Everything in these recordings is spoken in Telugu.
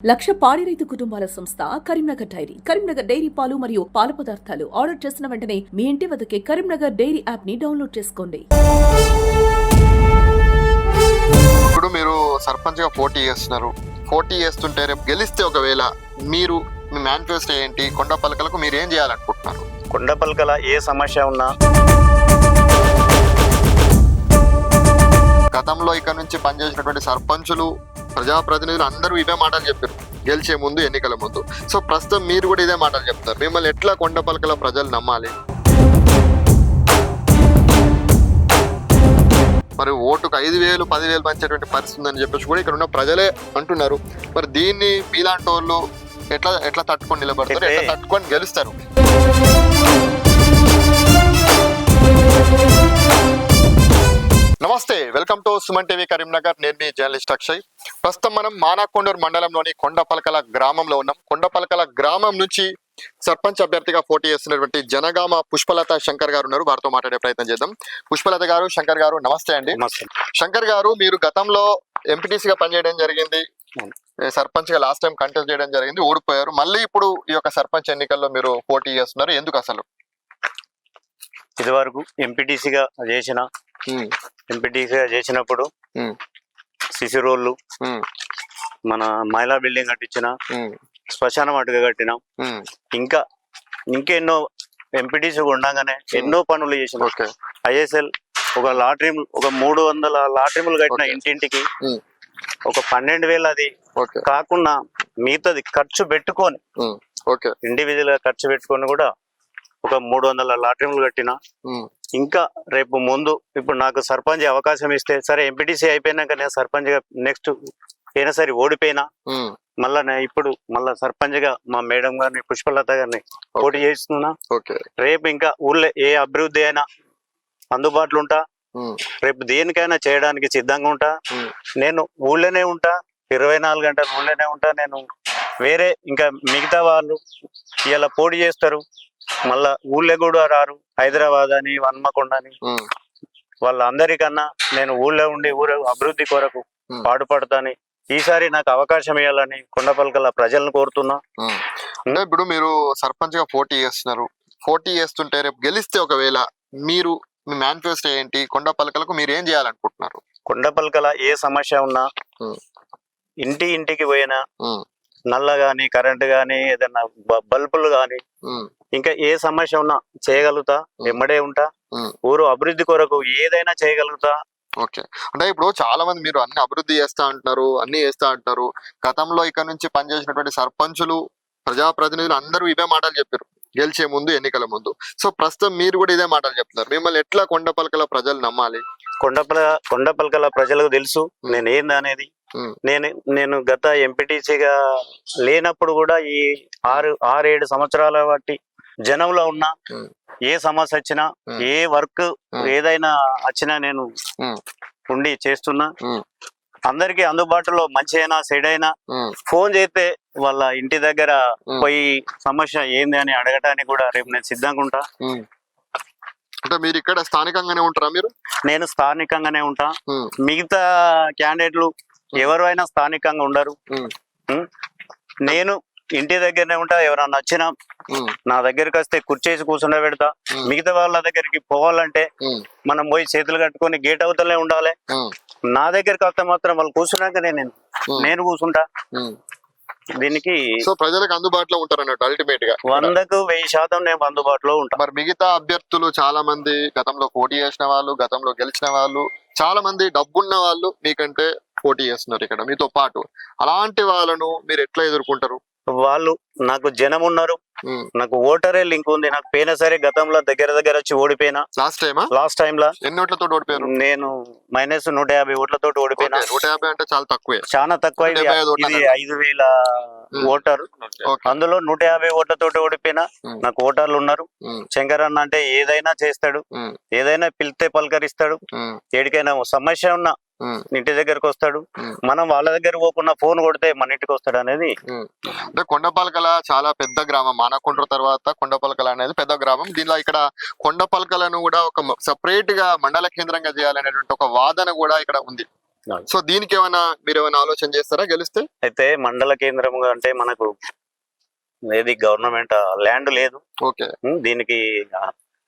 లక్ష పాడి రైతు కుటుంబాల సంస్థ కరీంనగర్ డైరీ. కరీంనగర్ డైరీ పాలు మరియు పాల పదార్థాలు ఆర్డర్ చేసిన వెంటనే మీ ఇంటి వద్దకే కరీంనగర్ డైరీ యాప్ ని డౌన్లోడ్ చేసుకోండి. ఇప్పుడు మీరు సర్పంచ్ గా పోటీ చేస్తున్నారు. పోటీ చేస్తుంటే రేపు గెలిస్తే ఒకవేళ మీరు మీ మేనిఫెస్టో ఏంటి, కొండపల్కలకు మీరు ఏం చేయాలనుకుంటున్నారు? కొండపల్కల ఏ సమస్య ఉన్నా గతంలో ఇక్కడ నుంచి పనిచేసినటువంటి సర్పంచులు, ప్రజాప్రతినిధులు అందరూ ఇవే మాటలు చెప్పారు గెలిచే ముందు, ఎన్నికల ముందు. సో ప్రస్తుతం మీరు కూడా ఇదే మాటలు చెప్తారు. మిమ్మల్ని ఎట్లా కొండపల్కల ప్రజలు నమ్మాలి? మరి ఓటుకు 5,000 10,000 పంచేటువంటి పరిస్థితి ఉందని చెప్పేసి కూడా ఇక్కడ ఉన్న ప్రజలే అంటున్నారు. మరి దీన్ని మీలాంటి వాళ్ళు ఎట్లా తట్టుకొని నిలబడతారు, ఎట్లా తట్టుకొని గెలుస్తారు? నమస్తే, welcome to Suman TV Karimnagar. నేను మీ జర్నలిస్ట్ అక్షయ్. ప్రస్తుతం మనం మానకొండూరు మండలంలోని కొండపల్కల గ్రామంలో ఉన్నాం. కొండపల్కల గ్రామం నుంచి సర్పంచ్ అభ్యర్థిగా పోటీ చేస్తున్నటువంటి జనగామ పుష్పలత శంకర్ గారు ఉన్నారు. వారితో మాట్లాడే ప్రయత్నం చేద్దాం. పుష్పలత గారు, శంకర్ గారు నమస్తే అండి. శంకర్ గారు, మీరు గతంలో ఎంపీటీసీగా పనిచేయడం జరిగింది, సర్పంచ్ గా లాస్ట్ టైం కంటెస్ట్ చేయడం జరిగింది, ఓడిపోయారు. మళ్ళీ ఇప్పుడు ఈ యొక్క సర్పంచ్ ఎన్నికల్లో మీరు పోటీ చేస్తున్నారు. ఎందుకు అసలు? ఇది వరకు ఎంపీటీసీగా చేసినప్పుడు సిసి రోడ్లు, మన మహిళా బిల్డింగ్ కట్టించిన, శ్మశానం అటుగా కట్టినాం. ఇంకెన్నో ఎంపీటీసీ ఉండగానే ఎన్నో పనులు చేసిన. ఐఎస్ఎల్ ఒక లాటరీ, ఒక 300 లాటరీలు కట్టిన ఇంటింటికి. ఒక 12,000 అది కాకుండా మిగతాది ఖర్చు పెట్టుకొని, ఇండివిజువల్ గా ఖర్చు పెట్టుకొని కూడా ఒక 300 లాటరీలు కట్టిన. ఇంకా రేపు ముందు ఇప్పుడు నాకు సర్పంచ్ అవకాశం ఇస్తే, సరే ఎంపీటీసీ అయిపోయినాక నేను సర్పంచ్ గా నెక్స్ట్ అయినా సరే ఓడిపోయినా మళ్ళా ఇప్పుడు మళ్ళా సర్పంచ్ గా మా మేడం గారిని, పుష్పలత గారిని పోటీ చేస్తున్నా. రేపు ఇంకా ఊళ్ళో ఏ అభివృద్ధి అయినా అందుబాటులో ఉంటా. రేపు దేనికైనా చేయడానికి సిద్ధంగా ఉంటా. నేను ఊళ్ళోనే ఉంటా, 24 గంటలు ఊళ్ళోనే ఉంటా. నేను వేరే ఇంకా మిగతా వాళ్ళు ఇలా పోటీ చేస్తారు, మళ్ళా ఊళ్ళో కూడా రారు. హైదరాబాద్ అని, హన్మకొండ అని, వాళ్ళందరికన్నా నేను ఊళ్ళో ఉండి ఊరు అభివృద్ధి కొరకు పాటుపడతాని, ఈసారి నాకు అవకాశం ఇవ్వాలని కొండపల్కల ప్రజలను కోరుతున్నా. అంటే ఇప్పుడు మీరు సర్పంచ్ గా పోటీ చేస్తున్నారు. పోటీ చేస్తుంటే రేపు గెలిస్తే ఒకవేళ మీరు మీ మేనిఫెస్టో ఏంటి, కొండపల్కలకు మీరు ఏం చేయాలనుకుంటున్నారు? కొండపల్కల ఏ సమస్య ఉన్నా, ఇంటికి పోయినా, నల్ల గాని, కరెంట్ గాని, ఏదైనా బల్బులు గాని, ఇంకా ఏ సమస్య ఉన్నా చేయగలుగుతా, ఎమ్మడే ఉంటా. ఊరు అభివృద్ధి కొరకు ఏదైనా చేయగలుగుతా. ఓకే, అంటే ఇప్పుడు చాలా మంది మీరు అన్ని అభివృద్ధి చేస్తా అంటున్నారు, అన్ని చేస్తా అంటారు. గతంలో ఇక్కడ నుంచి పనిచేసినటువంటి సర్పంచులు, ప్రజాప్రతినిధులు అందరూ ఇవే మాటలు చెప్పారు గెలిచే ముందు, ఎన్నికల ముందు. సో ప్రస్తుతం మీరు కూడా ఇదే మాటలు చెప్తున్నారు. మిమ్మల్ని ఎట్లా కొండపల్కల ప్రజలు నమ్మాలి? కొండపల్కల ప్రజలకు తెలుసు నేను ఏంది అనేది. నేను గత ఎంపీటీసీగా లేనప్పుడు కూడా ఈ 6-7 సంవత్సరాల బట్టి జనంలో ఉన్నా. ఏ సమస్య వచ్చినా, ఏ వర్క్ ఏదైనా వచ్చినా నేను ఉండి చేస్తున్నా. అందరికి అందుబాటులో, మంచి అయినా చెడు అయినా ఫోన్ చేస్తే వాళ్ళ ఇంటి దగ్గర పోయి సమస్య ఏంది అని అడగటానికి కూడా రేపు నేను సిద్ధంగా ఉంటా. అంటే మీరు ఇక్కడ స్థానికంగానే ఉంటారా? నేను స్థానికంగానే ఉంటా. మిగతా క్యాండిడేట్లు ఎవరు అయినా స్థానికంగా ఉండరు. నేను ఇంటి దగ్గరనే ఉంటా. ఎవరన్నా వచ్చినా నా దగ్గరికి వస్తే కుర్చేసి కూర్చుండ పెడతా. మిగతా వాళ్ళ దగ్గరికి పోవాలంటే మనం పోయి చేతులు కట్టుకొని గేట్ అవతలనే ఉండాలి. నా దగ్గరికి వస్తే మాత్రం వాళ్ళు కూర్చున్నాక నేను కూర్చుంటా. దీనికి ప్రజలకు అందుబాటులో ఉంటారు అన్నట్టు. అల్టిమేట్ గా 100కు 1000% నేను అందుబాటులో ఉంటా. మరి మిగతా అభ్యర్థులు చాలా మంది, గతంలో పోటీ చేసిన వాళ్ళు, గతంలో గెలిచిన వాళ్ళు, చాలా మంది డబ్బున్న వాళ్ళు మీకంటే పోటీ చేస్తున్నారు ఇక్కడ మీతో పాటు. అలాంటి వాళ్ళను మీరు ఎట్లా ఎదుర్కొంటారు? వాళ్ళు నాకు జనం ఉన్నారు, నాకు ఓటరే లింక్ ఉంది. నాకు పోయినా సరే గతంలో దగ్గర వచ్చి ఓడిపోయినా. లాస్ట్ టైమ్ లా ఎన్ని ఓట్లతో ఓడిపోయారు? నేను -150 ఓట్లతో ఓడిపోయినా. 150 అంటే చాలా తక్కువే, చాలా తక్కువ. ఇది 5,000 ఓటర్, అందులో 150 ఓట్లతో ఓడిపోయినా. నాకు ఓటర్లు ఉన్నారు. శంకర్ అన్న అంటే ఏదైనా చేస్తాడు, ఏదైనా పిలితే పలకరిస్తాడు. ఏడికైనా సమస్య ఉన్నా ఇంటి దగ్గరకు వస్తాడు. మనం వాళ్ళ దగ్గర పోకుండా ఫోన్ కొడితే మన ఇంటికి వస్తాడు అనేది. అంటే కొండపల్కల చాలా పెద్ద గ్రామం. మానకొండ్రు తర్వాత కొండపల్కల అనేది పెద్ద గ్రామం. దీనిలో ఇక్కడ కొండపల్కలను కూడా ఒక సపరేట్ గా మండల కేంద్రంగా చేయాలనేటువంటి ఒక వాదన కూడా ఇక్కడ ఉంది. సో దీనికి ఏమైనా మీరు ఏమైనా ఆలోచన చేస్తారా గెలిస్తే? అయితే మండల కేంద్రంగా అంటే మనకు ఏది గవర్నమెంట్ ల్యాండ్ లేదు. ఓకే. దీనికి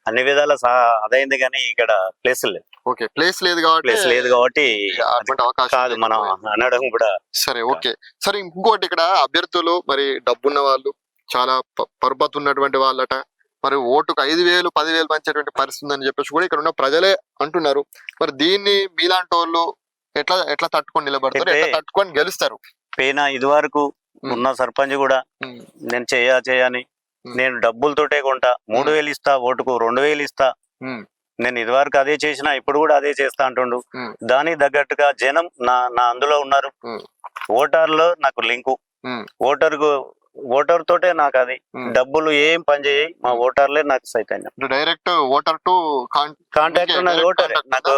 అన్ని విధాల అదైంది కానీ ఇక్కడ ప్లేస్ లేదు. ఓకే, ప్లేస్ లేదు కాబట్టి అటువంటి అవకాశం కాదు మనం అనడం కూడా. సరే, ఓకే. సరే, ఇంకోటి ఇక్కడ అభ్యర్థులు మరి డబ్బున్న వాళ్ళు, చాలా పరపతి ఉన్నటువంటి వాళ్ళట, మరి ఓటుకు 5,000 10,000 పంచేటువంటి పరిస్థితి ఉందని చెప్పేసి కూడా ఇక్కడ ఉన్న ప్రజలే అంటున్నారు. మరి దీన్ని మీలాంటి వాళ్ళు ఎట్లా ఎట్లా తట్టుకొని నిలబడతారు, ఎట్లా తట్టుకొని గెలుస్తారు? పోయినా ఇది వరకు ఉన్న సర్పంచ్ కూడా నేను చేయని నేను డబ్బులతోటే కొంటా, 3,000 ఇస్తా, ఓటుకు 2,000 ఇస్తా, నేను ఇది వరకు అదే చేసినా ఇప్పుడు కూడా అదే చేస్తా అంటుండు. దానికి తగ్గట్టుగా జనం నా అందులో ఉన్నారు. ఓటర్లో నాకు లింకు, ఓటర్ తోటే నాకు అది డబ్బులు ఏం పని చేయి, మా ఓటర్లే నాకు చైతన్యం. డైరెక్ట్ ఓటర్ టు కాంటాక్ట్ ఉన్నది ఓటర్. నాకు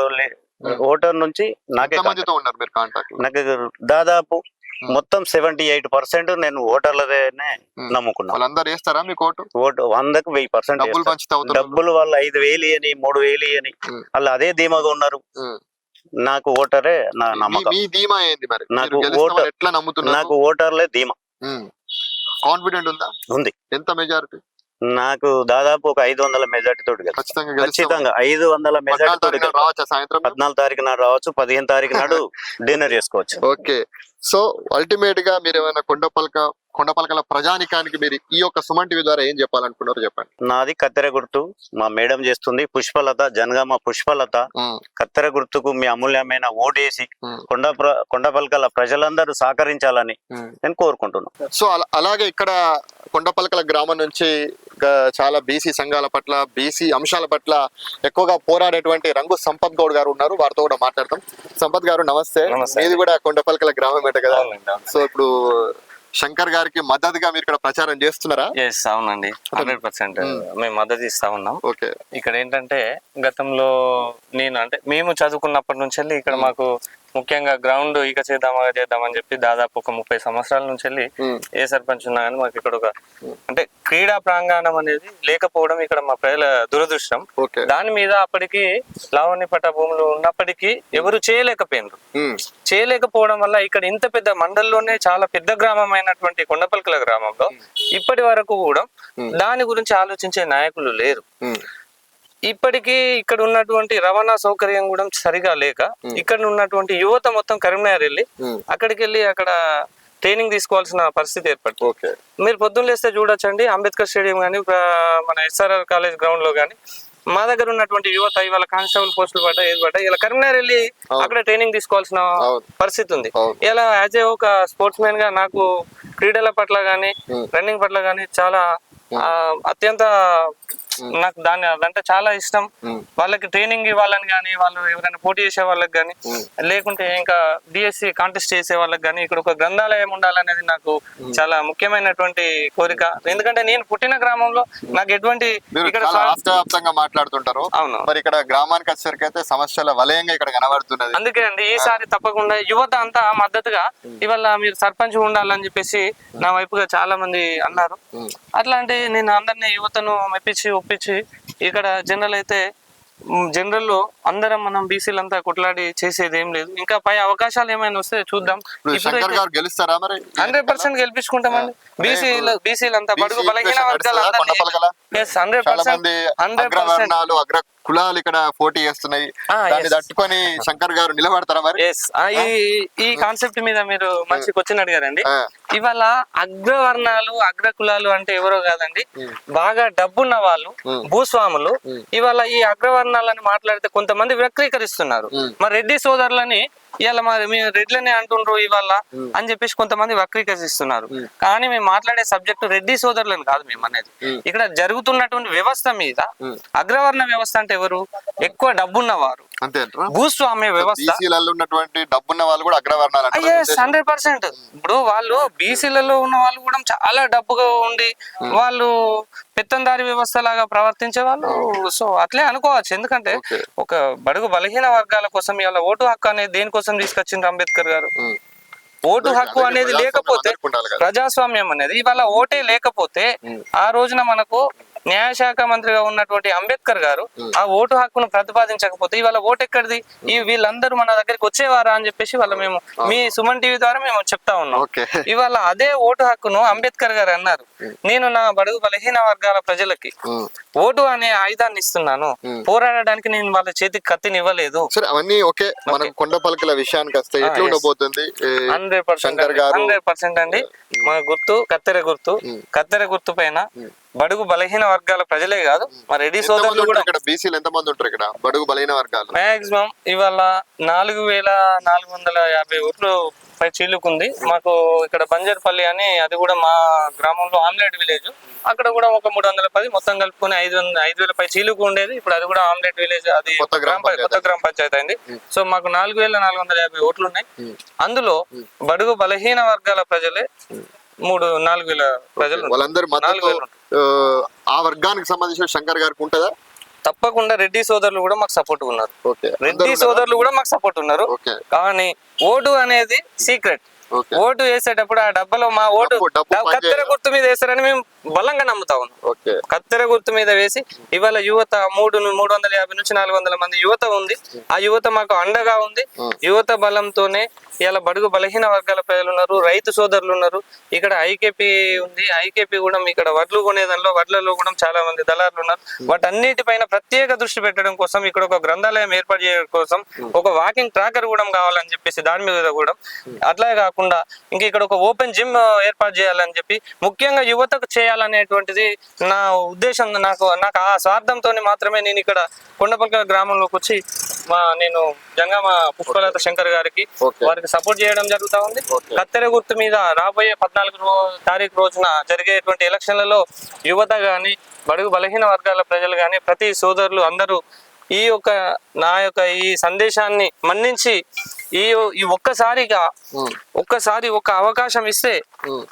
ఓటర్ నుంచి నాకు దాదాపు మొత్తం 78% నేను ఓటర్లనే నమ్ముకున్నా. వాళ్ళందరూ వేస్తారా మీకు ఓటు? ఓటు 100కు 1000%. డబ్బులు వాళ్ళు 5,000 అని 3,000 అని వాళ్ళు అదే ధీమాగా ఉన్నారు. నాకు ఓటరే నా నమ్మకం. నాకు ఓటర్లే ధీమా. కాన్ఫిడెంట్ ఉందా? ఉంది. ఎంత మెజారిటీ? నాకు దాదాపు ఒక 500 మెజార్టీ తోటి ఖచ్చితంగా 500 మెజార్టీ తోటి సాయంత్రం 14 తారీఖు నాడు రావచ్చు, 15 తారీఖు నాడు డిన్నర్ చేసుకోవచ్చు. ఓకే. సో అల్టిమేట్ గా మీరు ఏమైనా కొండపల్కల ప్రజానికానికి మీరు ఈ యొక్క సుమన్ టీవీ ద్వారా ఏం చెప్పాలనుకున్నారో చెప్పండి. నాది కత్తెర గుర్తు, మా మేడం చేస్తుంది పుష్పలత, జనగామ పుష్పలత. కత్తెర గుర్తుకు మీ అమూల్యమైన ఓటేసి కొండపల్కల ప్రజలందరూ సహకరించాలని నేను కోరుకుంటున్నాను. సో అలాగే ఇక్కడ కొండపల్కల గ్రామం నుంచి చాలా బీసీ సంఘాల పట్ల, బీసీ అంశాల పట్ల ఎక్కువగా పోరాడేటువంటి రంగు సంపత్ గౌడ్ గారు ఉన్నారు. వారితో కూడా మాట్లాడతాం. సంపత్ గారు నమస్తే. ఇది కూడా కొండపల్కల గ్రామం కదా? సో ఇప్పుడు శంకర్ గారికి మద్దతుగా మీరు ఇక్కడ ప్రచారం చేస్తున్నారా? అవునండి, 100% మేము మద్దతు ఇస్తా ఉన్నాం. ఓకే. ఇక్కడ ఏంటంటే గతంలో మేము చదువుకున్నప్పటి నుంచి ఇక్కడ మాకు ముఖ్యంగా గ్రౌండ్ ఇక చేద్దామని చెప్పి దాదాపు ఒక 30 సంవత్సరాల నుంచి ఏ సర్పంచ్ ఉన్నా కానీ మాకు ఇక్కడ ఒక క్రీడా ప్రాంగణం అనేది లేకపోవడం ఇక్కడ మా ప్రజల దురదృష్టం. దాని మీద అప్పటికి లావణ్య పట్ట భూములు ఉన్నప్పటికీ ఎవరు చేయలేకపోవడం వల్ల ఇక్కడ ఇంత పెద్ద మండలంలోనే చాలా పెద్ద గ్రామం అయినటువంటి కొండపల్కల గ్రామంలో ఇప్పటి వరకు కూడా దాని గురించి ఆలోచించే నాయకులు లేరు. ఇప్పటికీ ఇక్కడ ఉన్నటువంటి రవాణా సౌకర్యం కూడా సరిగా లేక ఇక్కడ ఉన్నటువంటి యువత మొత్తం కరీంనగర్ వెళ్ళి అక్కడ ట్రైనింగ్ తీసుకోవాల్సిన పరిస్థితి ఏర్పడుతుంది. మీరు పొద్దున్న లేస్తే చూడొచ్చండి, అంబేద్కర్ స్టేడియం కానీ మన SRR కాలేజ్ గ్రౌండ్ లో కానీ మా దగ్గర ఉన్నటువంటి యువత ఇవాళ కానిస్టేబుల్ పోస్టులు పడ్డా ఇలా కరీంనగర్ వెళ్ళి అక్కడ ట్రైనింగ్ తీసుకోవాల్సిన పరిస్థితి ఉంది. ఇలా యాజ్ ఏ ఒక స్పోర్ట్స్ మ్యాన్ గా నాకు క్రీడల పట్ల గానీ రన్నింగ్ పట్ల గానీ చాలా అత్యంత నాకు అదంటే చాలా ఇష్టం. వాళ్ళకి ట్రైనింగ్ ఇవ్వాలని కానీ, వాళ్ళు ఎవరైనా పోటీ చేసే వాళ్ళకి కానీ, లేకుంటే ఇంకా డిఎస్సి కాంటెస్ట్ చేసే వాళ్ళకి కానీ ఇక్కడ ఒక గ్రంథాలయం ఉండాలనేది నాకు చాలా ముఖ్యమైనటువంటి కోరిక. ఎందుకంటే నేను పుట్టిన గ్రామంలో నాకు ఎటువంటి ఇక్కడ రాష్ట్ర వ్యాప్తంగా మాట్లాడుతుంటారు. అవును, మరి ఇక్కడ గ్రామానికి వచ్చేసరికి అయితే సమస్యల వలయంగా ఇక్కడ కనబడుతున్నది. అందుకే అండి ఈసారి తప్పకుండా యువత అంతా మద్దతుగా ఇవాళ మీరు సర్పంచ్ ఉండాలని చెప్పేసి నా వైపుగా చాలా మంది అన్నారు. అట్లాంటి నేను అందరినీ యువతను ఒప్పించి ఇక్కడ జనరల్ అందరం మనం బీసీలంతా కొట్లాడి చేసేది ఏం లేదు. ఇంకా పై అవకాశాలు ఏమైనా వస్తే చూద్దాం. 100% గెలిపించుకుంటామండి. బీసీలంతా బడుగు బలహీన వర్గాలందరినీ 100% కులాలు ఇక్కడ పోటీ చేస్తున్నాయి. దాన్ని తట్టుకొని శంకర్ గారు నిలబడతారా మరి? ఈ కాన్సెప్ట్ మీద మీరు మంచి క్వశ్చన్ అడిగారండి. ఇవాళ అగ్రవర్ణాలు అగ్ర కులాలు అంటే ఎవరో కాదండి, బాగా డబ్బున్న వాళ్ళు, భూస్వాములు. ఇవాళ ఈ అగ్రవర్ణాలని మాట్లాడితే కొంతమంది వక్రీకరిస్తున్నారు. మరి రెడ్డి సోదరులని ఇవాళ మరి మేము రెడ్లనే అంటుండ్రు ఇవాళ అని చెప్పేసి కొంతమంది వక్రీకరిస్తున్నారు. కానీ మేము మాట్లాడే సబ్జెక్టు రెడ్డి సోదరులను కాదు మేము అనేది. ఇక్కడ జరుగుతున్నటువంటి వ్యవస్థ మీద అగ్రవర్ణ వ్యవస్థ అంటే ఎవరు? ఎక్కువ డబ్బున్నవారు, భూస్వామ్య వ్యవస్థ. డబ్బున్న వాళ్ళు కూడా అగ్రవర్ణాలు 100%. ఇప్పుడు వాళ్ళు బీసీలలో ఉన్న వాళ్ళు కూడా చాలా డబ్బుగా ఉండి వాళ్ళు పెత్తందారి వ్యవస్థ లాగా ప్రవర్తించే వాళ్ళు. సో అట్లే అనుకోవచ్చు. ఎందుకంటే ఒక బడుగు బలహీన వర్గాల కోసం ఇవాళ ఓటు హక్కు అనేది దేనికోసం తీసుకొచ్చిండ్రు అంబేద్కర్ గారు? ఓటు హక్కు అనేది లేకపోతే ప్రజాస్వామ్యం అనేది ఇవాళ ఓటే లేకపోతే ఆ రోజున మనకు న్యాయశాఖ మంత్రిగా ఉన్నటువంటి అంబేద్కర్ గారు ఆ ఓటు హక్కును ప్రతిపాదించకపోతే ఇవాళ ఓటు ఎక్కడిది? ఈ వీళ్ళందరూ మన దగ్గరికి వచ్చేవారా అని చెప్పేసి వాళ్ళ మేము మీ సుమన్ టీవీ ద్వారా మేము చెప్తా ఉన్నాం. ఇవాళ అదే ఓటు హక్కును అంబేద్కర్ గారు అన్నారు, నేను నా బడుగు బలహీన వర్గాల ప్రజలకి ఓటు అనే ఆయుధాన్ని ఇస్తున్నాను, పోరాడడానికి నేను వాళ్ళ చేతికి కత్తిని ఇవ్వలేదు. సరే అవన్నీ ఓకే. మనం కొండపల్కల విషయానికి వస్తే ఎట్లా ఉండబోతుంది? 100% అండి. మన గుర్తు కత్తెర గుర్తు పైన బడుగు బలహీన వర్గాల ప్రజలే కాదు మా రెడ్డి సోదరులు కూడా. ఇక్కడ బీసీలు ఎంత మంది ఉంటారు ఇక్కడ బడుగు బలహీన వర్గాలు? మాక్సిమం ఇవాళ 4450 ఓట్లు పై చీలుకుంది. మాకు ఇక్కడ బంజర్పల్లి అని, అది కూడా మా గ్రామంలో ఆమ్లెట్ విలేజ్, అక్కడ కూడా ఒక 310 మొత్తం కలుపుకొని 5000 పై చీలుకు ఉండేది. ఇప్పుడు అది కూడా ఆమ్లెట్ విలేజ్, అది కొత్త గ్రామ పంచాయతీ అయింది. సో మాకు 4450 ఓట్లు ఉన్నాయి. అందులో బడుగు బలహీన వర్గాల ప్రజలే 4000 ప్రజలు. వాళ్ళందరూ ఆ వర్గానికి సంబంధించిన శంకర్ గారికి ఉంటుందా? తప్పకుండా రెడ్డి సోదరులు కూడా మాకు సపోర్ట్ ఉన్నారు. రెడ్డి సోదరులు కూడా మాకు సపోర్ట్ ఉన్నారు. కానీ ఓటు అనేది సీక్రెట్. ఓటు వేసేటప్పుడు ఆ డబ్బాలో మా ఓటు కత్తెర గుర్తు మీద వేస్తారని మేము బలంగా నమ్ముతా ఉన్నాం. కత్తెర గుర్తు మీద వేసి ఇవాళ యువత 350 నుంచి 400 మంది యువత ఉంది. ఆ యువత మాకు అండగా ఉంది. యువత బలంతోనే ఇలా బడుగు బలహీన వర్గాల ప్రజలు ఉన్నారు, రైతు సోదరులు ఉన్నారు. ఇక్కడ ఐకేపీ ఉంది. ఐకేపీ కూడా ఇక్కడ వడ్లు కొనేదానిలో వడ్లలో కూడా చాలా మంది దళారులు ఉన్నారు. వాటన్నిటిపైన ప్రత్యేక దృష్టి పెట్టడం కోసం ఇక్కడ ఒక గ్రంథాలయం ఏర్పాటు చేయడం కోసం ఒక వాకింగ్ ట్రాకర్ కూడా కావాలని చెప్పేసి దాని మీద కూడా, అట్లాగే కాకుండా ఇంకా ఇక్కడ ఒక ఓపెన్ జిమ్ ఏర్పాటు చేయాలని చెప్పి ముఖ్యంగా యువతకు చేయాలనేటువంటిది నా ఉద్దేశం. నాకు ఆ స్వార్థంతో మాత్రమే నేను ఇక్కడ కొండపల్కల గ్రామంలోకి వచ్చి నేను జంగామ పుష్పలత శంకర్ గారికి వారికి సపోర్ట్ చేయడం జరుగుతా ఉంది. కత్తెర గుర్తు మీద రాబోయే 14వ తారీఖు రోజున జరిగేటువంటి ఎలక్షన్లలో యువత గాని బడుగు బలహీన వర్గాల ప్రజలు గాని ప్రతి సోదరులు అందరూ నా యొక్క ఈ సందేశాన్ని మన్నించి ఒక్కసారి ఒక అవకాశం ఇస్తే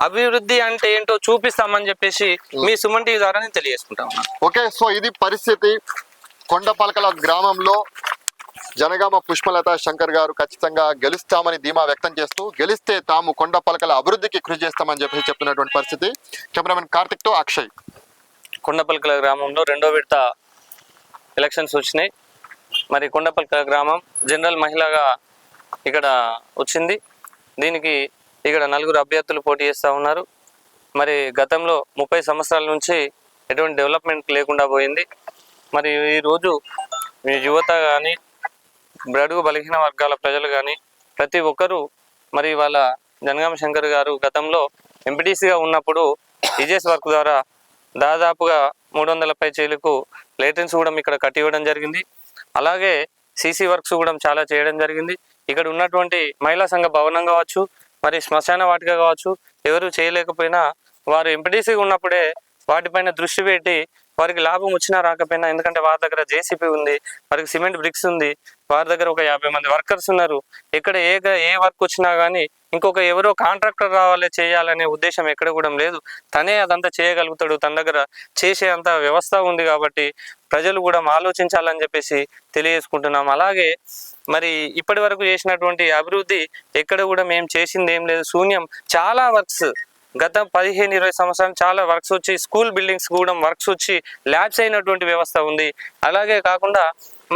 అభివృద్ధి అంటే ఏంటో చూపిస్తామని చెప్పేసి మీ సుమన్ టీవీ ద్వారా నేను తెలియజేసుకుంటాను. ఓకే, సో ఇది పరిస్థితి. కొండపల్కల గ్రామంలో జనగామ పుష్పలత శంకర్ గారు ఖచ్చితంగా గెలుస్తామని ధీమా వ్యక్తం చేస్తూ, గెలిస్తే తాము కొండపల్కల అభివృద్ధికి కృషి చేస్తామని చెప్పి చెప్తున్నటువంటి పరిస్థితి. కెమెరామెన్ కార్తిక్ తో అక్షయ్. కొండపల్కల గ్రామంలో 2వ విడత ఎలక్షన్స్ వచ్చినాయి. మరి కొండపల్కల గ్రామం జనరల్ మహిళగా ఇక్కడ వచ్చింది. దీనికి ఇక్కడ 4 అభ్యర్థులు పోటీ చేస్తూ ఉన్నారు. మరి గతంలో 30 సంవత్సరాల నుంచి ఎటువంటి డెవలప్మెంట్ లేకుండా పోయింది. మరి ఈరోజు యువత కానీ బడుగు బలహీన వర్గాల ప్రజలు కానీ ప్రతి ఒక్కరూ మరి వాళ్ళ జనగామ శంకర్ గారు గతంలో ఎంపీటీసీగా ఉన్నప్పుడు ఈజీఎస్ వర్క్ ద్వారా దాదాపుగా 300 పై చీలకు లేటెన్స్ కూడా ఇక్కడ కట్టివ్వడం జరిగింది. అలాగే సీసీ వర్క్స్ కూడా చాలా చేయడం జరిగింది. ఇక్కడ ఉన్నటువంటి మహిళా సంఘ భవనం కావచ్చు, మరి శ్మశాన వాటిక కావచ్చు, ఎవరు చేయలేకపోయినా వారు ఎంపీటీసీగా ఉన్నప్పుడే వాటిపైన దృష్టి పెట్టి వారికి లాభం వచ్చినా రాకపోయినా, ఎందుకంటే వారి దగ్గర జేసీపీ ఉంది, వారికి సిమెంట్ బ్రిక్స్ ఉంది, వారి దగ్గర ఒక 50 మంది వర్కర్స్ ఉన్నారు. ఎక్కడ ఏ వర్క్ వచ్చినా కానీ ఇంకొక ఎవరో కాంట్రాక్టర్ రావాలి చేయాలనే ఉద్దేశం ఎక్కడ కూడా లేదు. తనే అదంతా చేయగలుగుతాడు, తన దగ్గర చేసే అంత వ్యవస్థ ఉంది. కాబట్టి ప్రజలు కూడా ఆలోచించాలని చెప్పేసి తెలియజేసుకుంటున్నాం. అలాగే మరి ఇప్పటి వరకు చేసినటువంటి అభివృద్ధి ఎక్కడ కూడా మేము చేసింది ఏం లేదు, శూన్యం. చాలా వర్క్స్ గత 15-20 సంవత్సరాలు చాలా వర్క్స్ వచ్చి, స్కూల్ బిల్డింగ్స్ కూడా వర్క్స్ వచ్చి ల్యాబ్స్ అయినటువంటి వ్యవస్థ ఉంది. అలాగే కాకుండా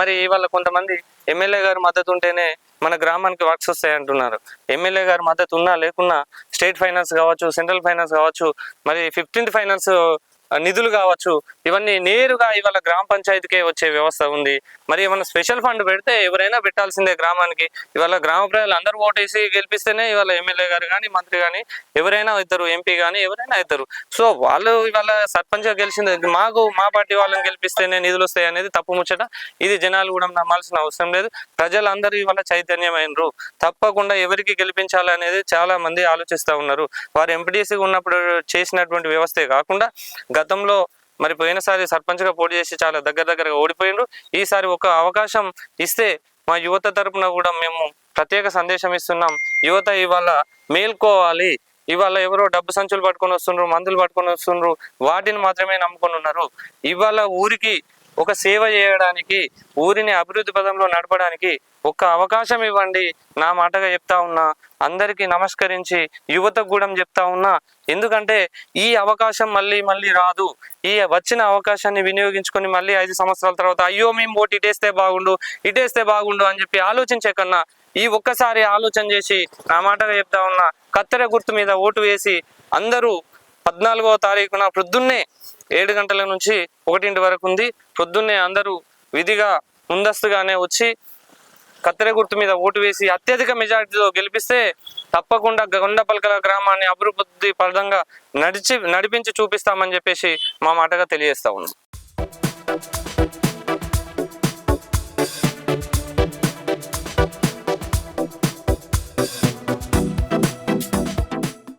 మరి ఇవాళ కొంతమంది ఎమ్మెల్యే గారి మద్దతు ఉంటేనే మన గ్రామానికి వర్క్స్ వస్తాయి అంటున్నారు. ఎమ్మెల్యే గారి మద్దతు ఉన్నా లేకున్నా స్టేట్ ఫైనాన్స్ కావచ్చు, సెంట్రల్ ఫైనాన్స్ కావచ్చు, మరి 15th ఫైనాన్స్ నిధులు కావచ్చు, ఇవన్నీ నేరుగా ఇవాళ గ్రామ పంచాయతీకే వచ్చే వ్యవస్థ ఉంది. మరి ఏమైనా స్పెషల్ ఫండ్ పెడితే ఎవరైనా పెట్టాల్సిందే గ్రామానికి. ఇవాళ గ్రామ ప్రజలు అందరూ ఓటేసి గెలిపిస్తేనే ఇవాళ ఎమ్మెల్యే గారు కానీ, మంత్రి కానీ, ఎవరైనా అవుతారు, ఎంపీ కానీ ఎవరైనా అవుతారు. సో వాళ్ళు ఇవాళ సర్పంచ్గా గెలిచింది, మా పార్టీ వాళ్ళని గెలిపిస్తేనే నిధులు వస్తాయి అనేది తప్పు ముచ్చట. ఇది జనాలు కూడా నమ్మాల్సిన అవసరం లేదు. ప్రజలందరూ ఇవాళ చైతన్యమైనరు. తప్పకుండా ఎవరికి గెలిపించాలనేది చాలా మంది ఆలోచిస్తూ ఉన్నారు. వారు ఎంపీటీసీగా ఉన్నప్పుడు చేసినటువంటి వ్యవస్థే కాకుండా గతంలో మరి పోయినసారి సర్పంచ్గా పోటీ చేసి చాలా దగ్గరగా ఓడిపోయినరు. ఈసారి ఒక అవకాశం ఇస్తే మా యువత తరపున కూడా మేము ప్రత్యేక సందేశం ఇస్తున్నాం. యువత ఇవాళ మేల్కోవాలి. ఇవాళ ఎవరో డబ్బు సంచులు పట్టుకొని వస్తుండ్రు, మందులు పట్టుకొని వస్తుండ్రు, వాటిని మాత్రమే నమ్ముకొని ఉన్నారు. ఇవాళ ఊరికి ఒక సేవ చేయడానికి, ఊరిని అభివృద్ధి పదంలో నడపడానికి ఒక్క అవకాశం ఇవ్వండి. నా మాటగా చెప్తా ఉన్నా, అందరికీ నమస్కరించి యువతకు కూడా చెప్తా ఉన్నా. ఎందుకంటే ఈ అవకాశం మళ్ళీ మళ్ళీ రాదు. ఈ వచ్చిన అవకాశాన్ని వినియోగించుకొని మళ్ళీ 5 సంవత్సరాల తర్వాత అయ్యో మేము ఓటు ఇటేస్తే బాగుండు అని చెప్పి ఆలోచించే కన్నా ఈ ఒక్కసారి ఆలోచన చేసి నా మాటగా చెప్తా ఉన్నా, కత్తెర గుర్తు మీద ఓటు వేసి అందరూ 14వ తారీఖున ప్రొద్దున్నే 7 గంటల నుంచి 1 వరకు ఉంది. ప్రొద్దున్నే అందరూ విధిగా ముందస్తుగానే వచ్చి కత్తెర గుర్తు మీద ఓటు వేసి అత్యధిక మెజారిటీతో గెలిపిస్తే తప్పకుండా కొండపల్కల గ్రామాన్ని అభివృద్ధి పరంగా నడిపించి చూపిస్తామని చెప్పేసి మా మాటగా తెలియజేస్తా ఉన్నాం.